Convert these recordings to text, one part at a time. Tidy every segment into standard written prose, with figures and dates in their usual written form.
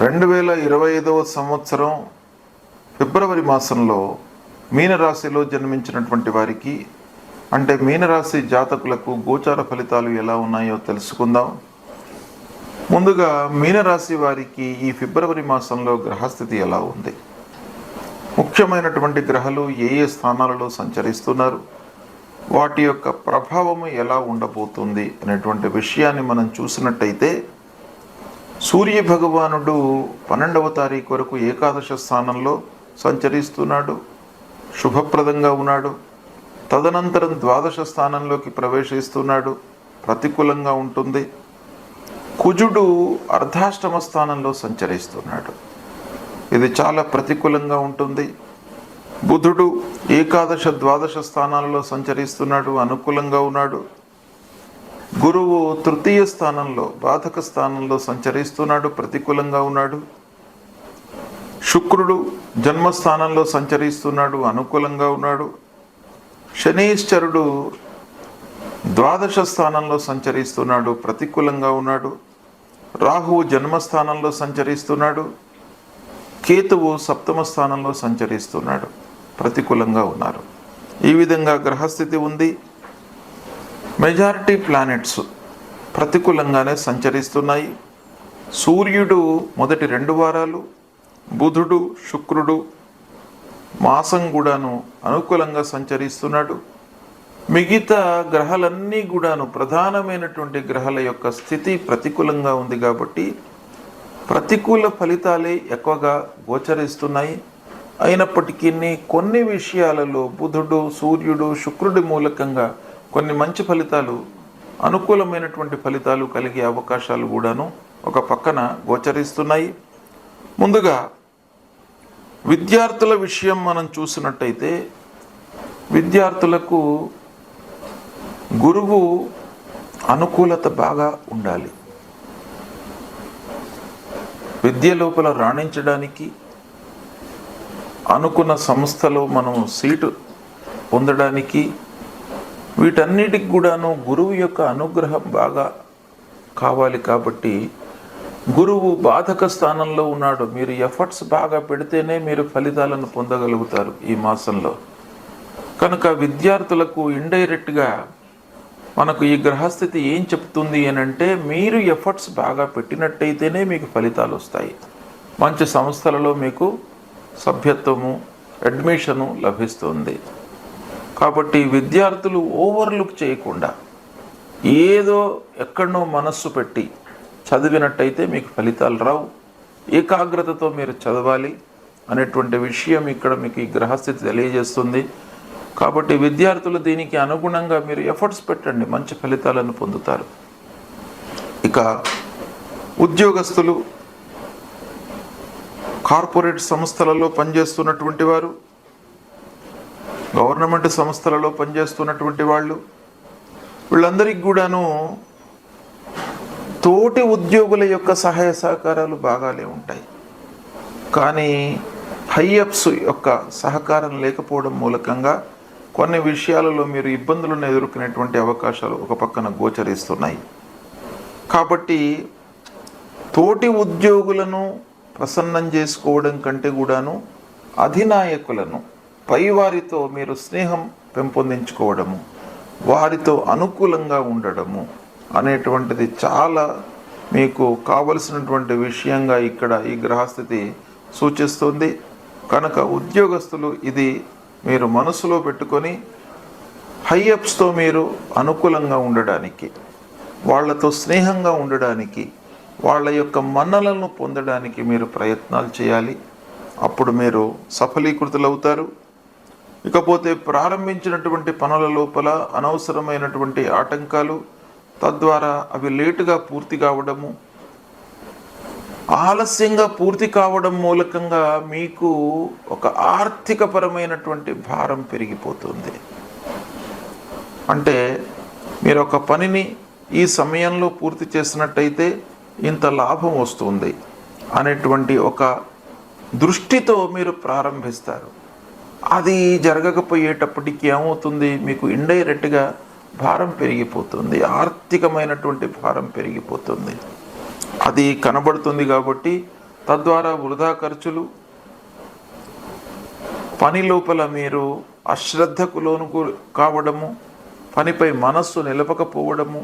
2025వ సంవత్సరం ఫిబ్రవరి మాసంలో మీనరాశిలో జన్మించినటువంటి వారికి, అంటే మీనరాశి జాతకులకు గోచార ఫలితాలు ఎలా ఉన్నాయో తెలుసుకుందాం. ముందుగా మీనరాశి వారికి ఈ ఫిబ్రవరి మాసంలో గ్రహస్థితి ఎలా ఉంది, ముఖ్యమైనటువంటి గ్రహాలు ఏ ఏ స్థానాలలో సంచరిస్తున్నారు, వాటి యొక్క ప్రభావము ఎలా ఉండబోతుంది అనేటువంటి విషయాన్ని మనం చూసినట్టయితే, సూర్య భగవానుడు 12వ తారీఖు వరకు ఏకాదశ స్థానంలో సంచరిస్తున్నాడు, శుభప్రదంగా ఉన్నాడు. తదనంతరం ద్వాదశ స్థానంలోకి ప్రవేశిస్తున్నాడు, ప్రతికూలంగా ఉంటుంది. కుజుడు అర్ధాష్టమ స్థానంలో సంచరిస్తున్నాడు, ఇది చాలా ప్రతికూలంగా ఉంటుంది. బుధుడు ఏకాదశ ద్వాదశ స్థానాలలో సంచరిస్తున్నాడు, అనుకూలంగా ఉన్నాడు. గురువు తృతీయ స్థానంలో బాధక స్థానంలో సంచరిస్తున్నాడు, ప్రతికూలంగా ఉన్నాడు. శుక్రుడు జన్మస్థానంలో సంచరిస్తున్నాడు, అనుకూలంగా ఉన్నాడు. శనీశ్వరుడు ద్వాదశ స్థానంలో సంచరిస్తున్నాడు, ప్రతికూలంగా ఉన్నాడు. రాహువు జన్మస్థానంలో సంచరిస్తున్నాడు. కేతువు సప్తమ స్థానంలో సంచరిస్తున్నాడు, ప్రతికూలంగా ఉన్నారు. ఈ విధంగా గ్రహస్థితి ఉంది. మెజారిటీ ప్లానెట్స్ ప్రతికూలంగానే సంచరిస్తున్నాయి. సూర్యుడు మొదటి 2 వారాలు, బుధుడు శుక్రుడు మాసం కూడాను అనుకూలంగా సంచరిస్తున్నాడు. మిగతా గ్రహాలన్నీ కూడాను ప్రధానమైనటువంటి గ్రహాల యొక్క స్థితి ప్రతికూలంగా ఉంది కాబట్టి ప్రతికూల ఫలితాలే ఎక్కువగా గోచరిస్తున్నాయి. అయినప్పటికీ కొన్ని విషయాలలో బుధుడు సూర్యుడు శుక్రుడి మూలకంగా కొన్ని మంచి ఫలితాలు, అనుకూలమైనటువంటి ఫలితాలు కలిగే అవకాశాలు కూడాను ఒక పక్కన గోచరిస్తున్నాయి. ముందుగా విద్యార్థుల విషయం మనం చూసినట్టయితే, విద్యార్థులకు గురువు అనుకూలత బాగా ఉండాలి. విద్య లోపల రాణించడానికి, అనుకున్న సంస్థలో మనం సీటు పొందడానికి, వీటన్నిటికి కూడాను గురువు యొక్క అనుగ్రహం బాగా కావాలి. కాబట్టి గురువు బాధక స్థానంలో ఉన్నాడు. మీరు ఎఫర్ట్స్ బాగా పెడితేనే మీరు ఫలితాలను పొందగలుగుతారు ఈ మాసంలో. కనుక విద్యార్థులకు ఇండైరెక్ట్గా మనకు ఈ గ్రహస్థితి ఏం చెప్తుంది అని అంటే, మీరు ఎఫర్ట్స్ బాగా పెట్టినట్టయితేనే మీకు ఫలితాలు వస్తాయి. మంచి సంస్థలలో మీకు సభ్యత్వము, అడ్మిషను లభిస్తుంది. కాబట్టి విద్యార్థులు ఓవర్లుక్ చేయకుండా ఏదో ఎక్కడనో మనస్సు పెట్టి చదివినట్టయితే మీకు ఫలితాలు రావు. ఏకాగ్రతతో మీరు చదవాలి అనేటువంటి విషయం ఇక్కడ మీకు ఈ గ్రహస్థితి తెలియజేస్తుంది. కాబట్టి విద్యార్థులు దీనికి అనుగుణంగా మీరు ఎఫర్ట్స్ పెట్టండి, మంచి ఫలితాలను పొందుతారు. ఇక ఉద్యోగస్తులు, కార్పొరేట్ సంస్థలలో పనిచేస్తున్నటువంటి వారు, గవర్నమెంట్ సంస్థలలో పనిచేస్తున్నటువంటి వాళ్ళు, వీళ్ళందరికీ కూడాను తోటి ఉద్యోగుల యొక్క సహాయ సహకారాలు బాగానే ఉంటాయి. కానీ హైఅప్స్ యొక్క సహకారం లేకపోవడం మూలకంగా కొన్ని విషయాలలో మీరు ఇబ్బందులను ఎదుర్కొనేటువంటి అవకాశాలు ఒక పక్కన గోచరిస్తున్నాయి. కాబట్టి తోటి ఉద్యోగులను ప్రసన్నం చేసుకోవడం కంటే కూడాను అధినాయకులను, పైవారితో మీరు స్నేహం పెంపొందించుకోవడము, వారితో అనుకూలంగా ఉండడము అనేటువంటిది చాలా మీకు కావలసినటువంటి విషయంగా ఇక్కడ ఈ గ్రహస్థితి సూచిస్తుంది. కనుక ఉద్యోగస్తులు ఇది మీరు మనసులో పెట్టుకొని హైఅప్స్తో మీరు అనుకూలంగా ఉండడానికి, వాళ్ళతో స్నేహంగా ఉండడానికి, వాళ్ళ యొక్క మన్నలను పొందడానికి మీరు ప్రయత్నాలు చేయాలి. అప్పుడు మీరు సఫలీకృతులవుతారు. ఇకపోతే ప్రారంభించినటువంటి పనుల లోపల అనవసరమైనటువంటి ఆటంకాలు, తద్వారా అవి లేటుగా పూర్తి కావడము, ఆలస్యంగా పూర్తి కావడం మూలకంగా మీకు ఒక ఆర్థికపరమైనటువంటి భారం పెరిగిపోతుంది. అంటే మీరు ఒక పనిని ఈ సమయంలో పూర్తి చేసినట్టయితే ఇంత లాభం వస్తుంది అనేటువంటి ఒక దృష్టితో మీరు ప్రారంభిస్తారు. అది జరగకపోయేటప్పటికి ఏమవుతుంది, మీకు ఇండైరెక్ట్గా భారం పెరిగిపోతుంది, ఆర్థికమైనటువంటి భారం పెరిగిపోతుంది. అది కనబడుతుంది. కాబట్టి తద్వారా వృధా ఖర్చులు, పని లోపల మీరు అశ్రద్ధకు లోను కావడము, పనిపై మనస్సు నిలపకపోవడము,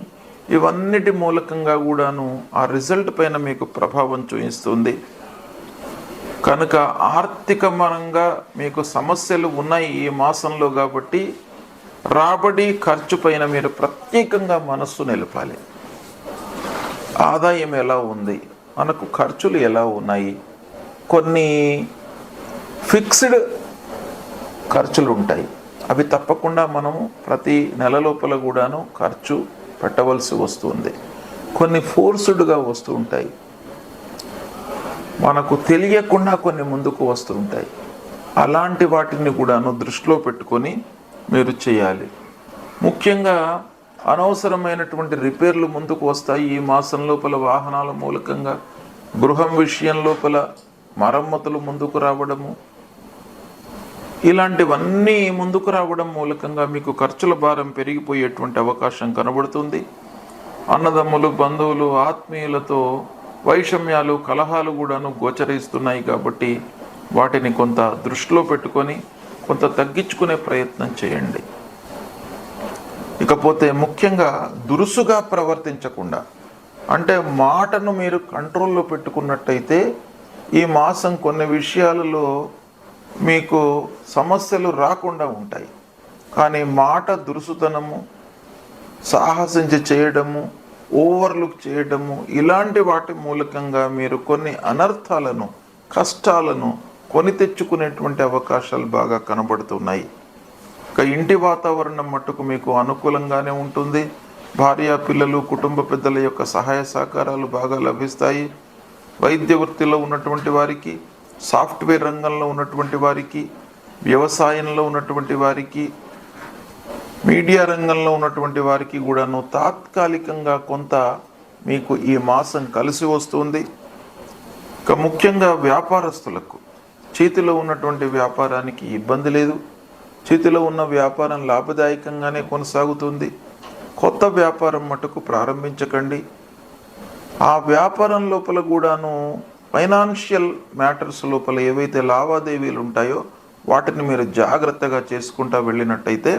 ఇవన్నిటి మూలకంగా కూడాను ఆ రిజల్ట్ పైన మీకు ప్రభావం చూపిస్తుంది. కనుక ఆర్థికపరంగా మీకు సమస్యలు ఉన్నాయి ఈ మాసంలో, కాబట్టి రాబడి ఖర్చు పైన మీరు ప్రత్యేకంగా మనస్సు నిలపాలి. ఆదాయం ఎలా ఉంది, మనకు ఖర్చులు ఎలా ఉన్నాయి, కొన్ని ఫిక్స్డ్ ఖర్చులు ఉంటాయి, అవి తప్పకుండా మనము ప్రతి నెల లోపల కూడాను ఖర్చు పెట్టవలసి వస్తుంది. కొన్ని ఫోర్స్డ్గా వస్తూ ఉంటాయి, మనకు తెలియకుండా కొన్ని ముందుకు వస్తూ ఉంటాయి. అలాంటి వాటిని కూడాను దృష్టిలో పెట్టుకొని మీరు చేయాలి. ముఖ్యంగా అనవసరమైనటువంటి రిపేర్లు ముందుకు వస్తాయి ఈ మాసం లోపల. వాహనాల మూలకంగా గృహం విషయం లోపల మరమ్మతులు ముందుకు రావడము, ఇలాంటివన్నీ ముందుకు రావడం మూలకంగా మీకు ఖర్చుల భారం పెరిగిపోయేటువంటి అవకాశం కనబడుతుంది. అన్నదమ్ములు, బంధువులు, ఆత్మీయులతో వైషమ్యాలు, కలహాలు కూడాను గోచరిస్తున్నాయి. కాబట్టి వాటిని కొంత దృష్టిలో పెట్టుకొని కొంత తగ్గించుకునే ప్రయత్నం చేయండి. ఇకపోతే ముఖ్యంగా దురుసుగా ప్రవర్తించకుండా, అంటే మాటను మీరు కంట్రోల్లో పెట్టుకున్నట్టయితే ఈ మాసం కొన్ని విషయాలలో మీకు సమస్యలు రాకుండా ఉంటాయి. కానీ మాట దురుసుతనము, సాహసించి చేయడము, ఓవర్లుక్ చేయడము, ఇలాంటి వాటి మూలకంగా మీరు కొన్ని అనర్థాలను, కష్టాలను కొని తెచ్చుకునేటువంటి అవకాశాలు బాగా కనబడుతున్నాయి. ఇక ఇంటి వాతావరణం మట్టుకు మీకు అనుకూలంగానే ఉంటుంది. భార్య, పిల్లలు, కుటుంబ పెద్దల యొక్క సహాయ సహకారాలు బాగా లభిస్తాయి. వైద్య వృత్తిలో ఉన్నటువంటి వారికి, సాఫ్ట్వేర్ రంగంలో ఉన్నటువంటి వారికి, వ్యవసాయంలో ఉన్నటువంటి వారికి, మీడియా రంగంలో ఉన్నటువంటి వారికి కూడాను తాత్కాలికంగా కొంత మీకు ఈ మాసం కలిసి వస్తుంది. ఇక ముఖ్యంగా వ్యాపారస్తులకు చేతిలో ఉన్నటువంటి వ్యాపారానికి ఇబ్బంది లేదు. చేతిలో ఉన్న వ్యాపారం లాభదాయకంగానే కొనసాగుతుంది. కొత్త వ్యాపారం మటుకు ప్రారంభించకండి. ఆ వ్యాపారం లోపల కూడాను ఫైనాన్షియల్ మ్యాటర్స్ లోపల ఏవైతే లావాదేవీలు ఉంటాయో వాటిని మీరు జాగ్రత్తగా చేసుకుంటూ వెళ్ళినట్టయితే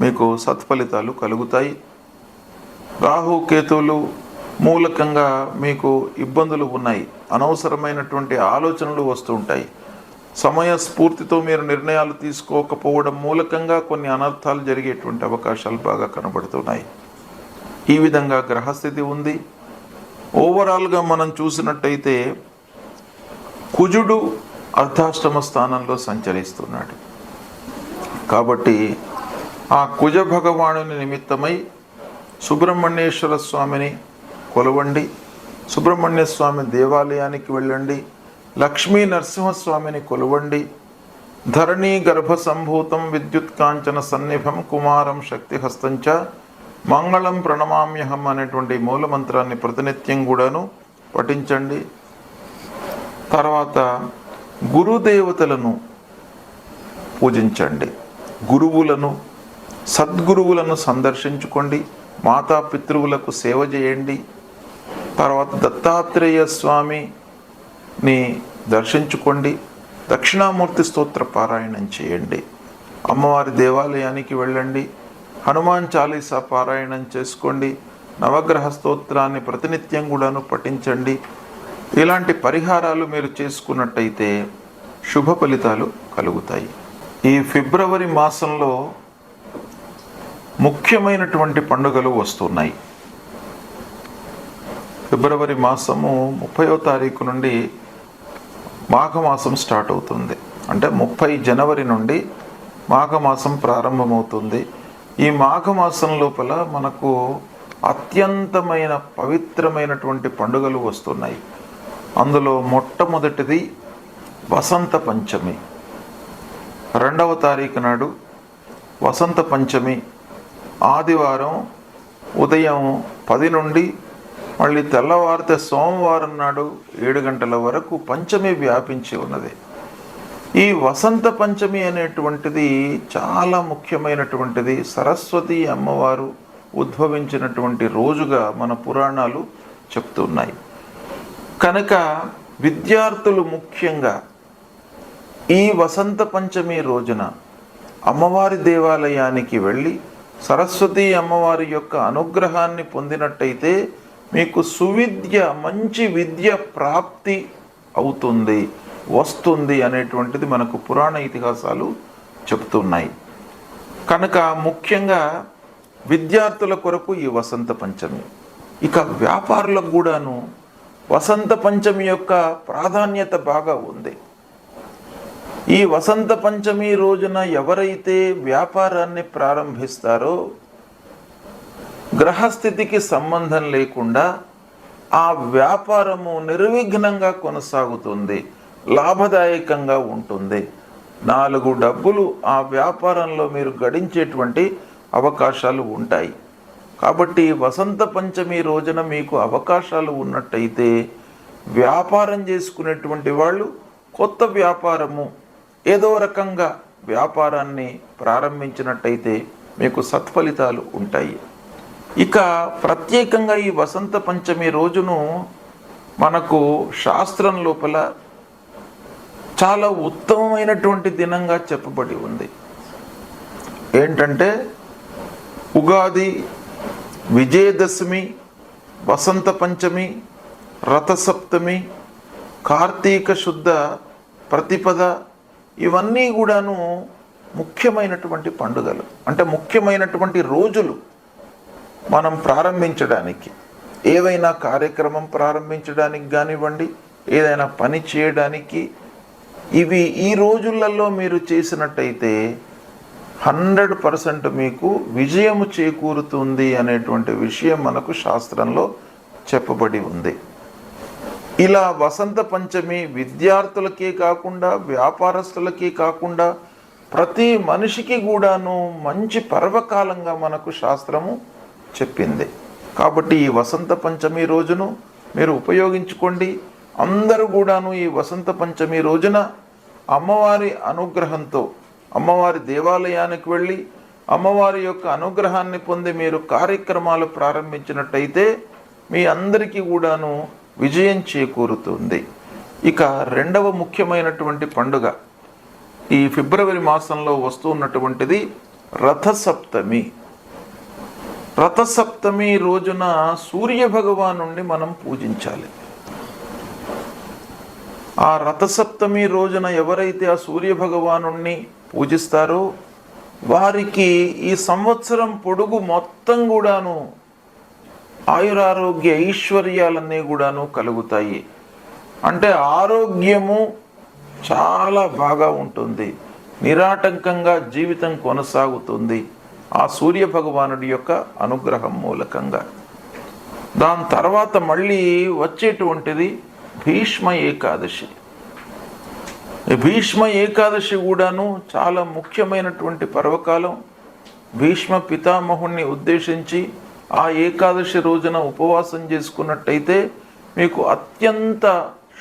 మీకు సత్ఫలితాలు కలుగుతాయి. రాహు కేతువులు మూలకంగా మీకు ఇబ్బందులు ఉన్నాయి. అనవసరమైనటువంటి ఆలోచనలు వస్తూ ఉంటాయి. సమయ స్ఫూర్తితో మీరు నిర్ణయాలు తీసుకోకపోవడం మూలకంగా కొన్ని అనర్థాలు జరిగేటువంటి అవకాశాలు బాగా కనబడుతున్నాయి. ఈ విధంగా గ్రహస్థితి ఉంది. ఓవరాల్గా మనం చూసినట్టయితే కుజుడు అర్ధాష్టమ స్థానంలో సంచరిస్తున్నాడు. కాబట్టి ఆ కుజ భగవానుని నిమిత్తమై సుబ్రహ్మణ్యేశ్వర స్వామిని కొలవండి. సుబ్రహ్మణ్య స్వామి దేవాలయానికి వెళ్ళండి. లక్ష్మీ నరసింహస్వామిని కొలవండి. ధరణీ గర్భ సంభూతం విద్యుత్ కాంచన సన్నిభం కుమారం శక్తిహస్తంచ మంగళం ప్రణమామ్యహం అనేటువంటి మూలమంత్రాన్ని ప్రతినిత్యం కూడాను పఠించండి. తర్వాత గురుదేవతలను పూజించండి. గురువులను, సద్గురువులను సందర్శించుకోండి. మాతాపితృవులకు సేవ చేయండి. తర్వాత దత్తాత్రేయ స్వామిని దర్శించుకోండి. దక్షిణామూర్తి స్తోత్ర పారాయణం చేయండి. అమ్మవారి దేవాలయానికి వెళ్ళండి. హనుమాన్ చాలీసా పారాయణం చేసుకోండి. నవగ్రహ స్తోత్రాన్ని ప్రతినిత్యం కూడాను పఠించండి. ఇలాంటి పరిహారాలు మీరు చేసుకున్నట్టయితే శుభ ఫలితాలు కలుగుతాయి. ఈ ఫిబ్రవరి మాసంలో ముఖ్యమైనటువంటి పండుగలు వస్తున్నాయి. ఫిబ్రవరి మాసము 30వ తారీఖు నుండి మాఘమాసం స్టార్ట్ అవుతుంది. అంటే 30 జనవరి నుండి మాఘమాసం ప్రారంభమవుతుంది. ఈ మాఘమాసం లోపల మనకు అత్యంతమైన పవిత్రమైనటువంటి పండుగలు వస్తున్నాయి. అందులో మొట్టమొదటిది వసంత పంచమి. 2వ తారీఖు నాడు వసంత పంచమి ఆదివారం ఉదయం 10 నుండి మళ్ళీ తెల్లవారితే సోమవారం నాడు 7 గంటల వరకు పంచమి వ్యాపించి ఉన్నది. ఈ వసంత పంచమి అనేటువంటిది చాలా ముఖ్యమైనటువంటిది. సరస్వతి అమ్మవారు ఉద్భవించినటువంటి రోజుగా మన పురాణాలు చెప్తున్నాయి. కనుక విద్యార్థులు ముఖ్యంగా ఈ వసంత పంచమి రోజున అమ్మవారి దేవాలయానికి వెళ్ళి సరస్వతి అమ్మవారి యొక్క అనుగ్రహాన్ని పొందినట్టయితే మీకు సువిద్య, మంచి విద్య ప్రాప్తి అవుతుంది, వస్తుంది అనేటువంటిది మనకు పురాణ ఇతిహాసాలు చెప్తున్నాయి. కనుక ముఖ్యంగా విద్యార్థుల కొరకు ఈ వసంత పంచమి. ఇక వ్యాపారులకు కూడాను వసంత పంచమి యొక్క ప్రాధాన్యత బాగా ఉంది. ఈ వసంత పంచమి రోజున ఎవరైతే వ్యాపారాన్ని ప్రారంభిస్తారో గ్రహస్థితికి సంబంధం లేకుండా ఆ వ్యాపారము నిర్విఘ్నంగా కొనసాగుతుంది, లాభదాయకంగా ఉంటుంది. 4 డబ్బులు ఆ వ్యాపారంలో మీరు గడించేటువంటి అవకాశాలు ఉంటాయి. కాబట్టి వసంత పంచమి రోజున మీకు అవకాశాలు ఉన్నట్టయితే వ్యాపారం చేసుకునేటువంటి వాళ్ళు కొత్త వ్యాపారము ఏదో రకంగా వ్యాపారాన్ని ప్రారంభించినట్టయితే మీకు సత్ఫలితాలు ఉంటాయి. ఇక ప్రత్యేకంగా ఈ వసంత పంచమి రోజును మనకు శాస్త్రం లోపల చాలా ఉత్తమమైనటువంటి దినంగా చెప్పబడి ఉంది. ఏంటంటే ఉగాది, విజయదశమి, వసంత పంచమి, రథసప్తమి, కార్తీక శుద్ధ ప్రతిపద, ఇవన్నీ కూడాను ముఖ్యమైనటువంటి పండుగలు. అంటే ముఖ్యమైనటువంటి రోజులు మనం ప్రారంభించడానికి, ఏదైనా కార్యక్రమం ప్రారంభించడానికి కానివ్వండి, ఏదైనా పని చేయడానికి, ఇవి ఈ రోజులలో మీరు చేసినట్టయితే 100% మీకు విజయము చేకూరుతుంది అనేటువంటి విషయం మనకు శాస్త్రంలో చెప్పబడి ఉంది. ఇలా వసంత పంచమి విద్యార్థులకే కాకుండా, వ్యాపారస్తులకే కాకుండా ప్రతి మనిషికి కూడాను మంచి పర్వకాలంగా మనకు శాస్త్రము చెప్పింది. కాబట్టి ఈ వసంత పంచమి రోజును మీరు ఉపయోగించుకోండి. అందరూ కూడాను ఈ వసంత పంచమి రోజున అమ్మవారి అనుగ్రహంతో అమ్మవారి దేవాలయానికి వెళ్ళి అమ్మవారి యొక్క అనుగ్రహాన్ని పొంది మీరు కార్యక్రమాలు ప్రారంభించినట్టయితే మీ అందరికీ కూడాను విజయం చేకూరుతుంది. ఇక రెండవ ముఖ్యమైనటువంటి పండుగ ఈ ఫిబ్రవరి మాసంలో వస్తున్నటువంటిది రథసప్తమి. రథసప్తమి రోజున సూర్య భగవానుణ్ణి మనం పూజించాలి. ఆ రథసప్తమి రోజున ఎవరైతే ఆ సూర్య భగవానుణ్ణి పూజిస్తారో వారికి ఈ సంవత్సరం పొడుగు మొత్తం కూడాను ఆయురారోగ్య ఐశ్వర్యాలన్నీ కూడాను కలుగుతాయి. అంటే ఆరోగ్యము చాలా బాగా ఉంటుంది, నిరాటంకంగా జీవితం కొనసాగుతుంది ఆ సూర్య భగవానుడి యొక్క అనుగ్రహం మూలకంగా. దాని తర్వాత మళ్ళీ వచ్చేటువంటిది భీష్మ ఏకాదశి. భీష్మ ఏకాదశి కూడాను చాలా ముఖ్యమైనటువంటి పర్వకాలం. భీష్మ పితామహుణ్ణి ఉద్దేశించి ఆ ఏకాదశి రోజున ఉపవాసం చేసుకున్నట్టయితే మీకు అత్యంత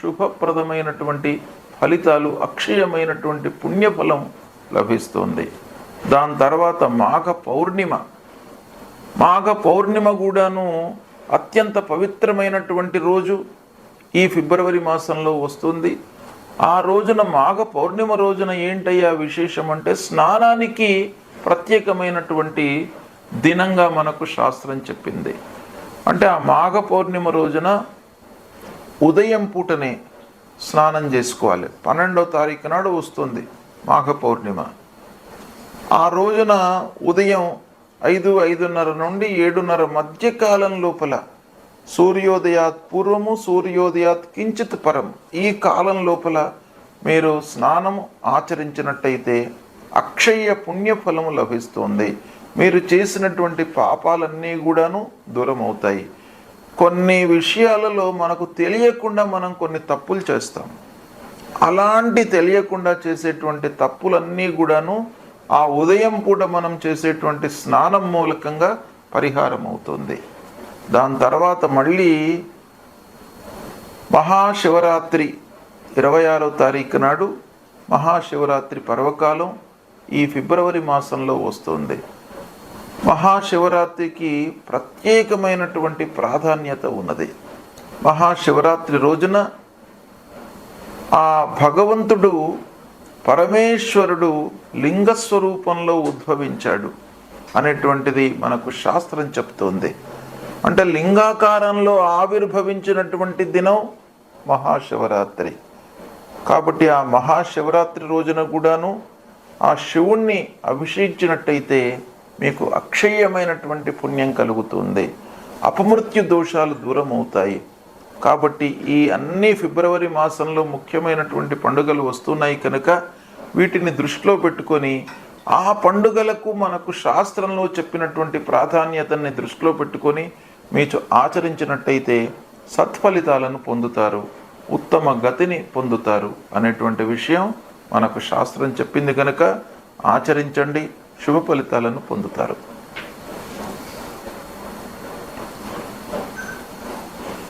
శుభప్రదమైనటువంటి ఫలితాలు, అక్షయమైనటువంటి పుణ్యఫలం లభిస్తుంది. దాని తర్వాత మాఘ పౌర్ణిమ. మాఘ పౌర్ణిమ కూడాను అత్యంత పవిత్రమైనటువంటి రోజు ఈ ఫిబ్రవరి మాసంలో వస్తుంది. ఆ రోజున మాఘ పౌర్ణిమ రోజున ఏంటయ్యా విశేషం అంటే స్నానానికి ప్రత్యేకమైనటువంటి దినంగా మనకు శాస్త్రం చెప్పింది. అంటే ఆ మాఘ పౌర్ణిమ రోజున ఉదయం పూటనే స్నానం చేసుకోవాలి. 12వ తారీఖు నాడు వస్తుంది మాఘ పౌర్ణిమ. ఆ రోజున ఉదయం 5:30 నుండి 7:30 మధ్య కాలం లోపల సూర్యోదయాత్ పూర్వము, సూర్యోదయాత్ కించిత్ పరం, ఈ కాలం లోపల మీరు స్నానం ఆచరించినట్టయితే అక్షయ పుణ్యఫలము లభిస్తుంది. మీరు చేసినటువంటి పాపాలన్నీ కూడాను దూరం అవుతాయి. కొన్ని విషయాలలో మనకు తెలియకుండా మనం కొన్ని తప్పులు చేస్తాం. అలాంటి తెలియకుండా చేసేటువంటి తప్పులన్నీ కూడాను ఆ ఉదయం పూట మనం చేసేటువంటి స్నానం మూలకంగా పరిహారం అవుతుంది. దాని తర్వాత మళ్ళీ మహాశివరాత్రి 26వ తారీఖు నాడు మహాశివరాత్రి పర్వకాలం ఈ ఫిబ్రవరి మాసంలో వస్తుంది. మహాశివరాత్రికి ప్రత్యేకమైనటువంటి ప్రాధాన్యత ఉన్నది. మహాశివరాత్రి రోజున ఆ భగవంతుడు పరమేశ్వరుడు లింగ స్వరూపంలో ఉద్భవించాడు అనేటువంటిది మనకు శాస్త్రం చెప్తోంది. అంటే లింగాకారంలో ఆవిర్భవించినటువంటి దినం మహాశివరాత్రి. కాబట్టి ఆ మహాశివరాత్రి రోజున కూడాను ఆ శివుణ్ణి అభిషేకించినట్టయితే మీకు అక్షయమైనటువంటి పుణ్యం కలుగుతుంది, అపమృత్యు దోషాలు దూరం అవుతాయి. కాబట్టి ఈ అన్ని ఫిబ్రవరి మాసంలో ముఖ్యమైనటువంటి పండుగలు వస్తున్నాయి కనుక వీటిని దృష్టిలో పెట్టుకొని ఆ పండుగలకు మనకు శాస్త్రంలో చెప్పినటువంటి ప్రాధాన్యతని దృష్టిలో పెట్టుకొని మీరు ఆచరించినట్టయితే సత్ఫలితాలను పొందుతారు, ఉత్తమ గతిని పొందుతారు అనేటువంటి విషయం మనకు శాస్త్రం చెప్పింది కనుక ఆచరించండి, శుభ ఫలితాలను పొందుతారు.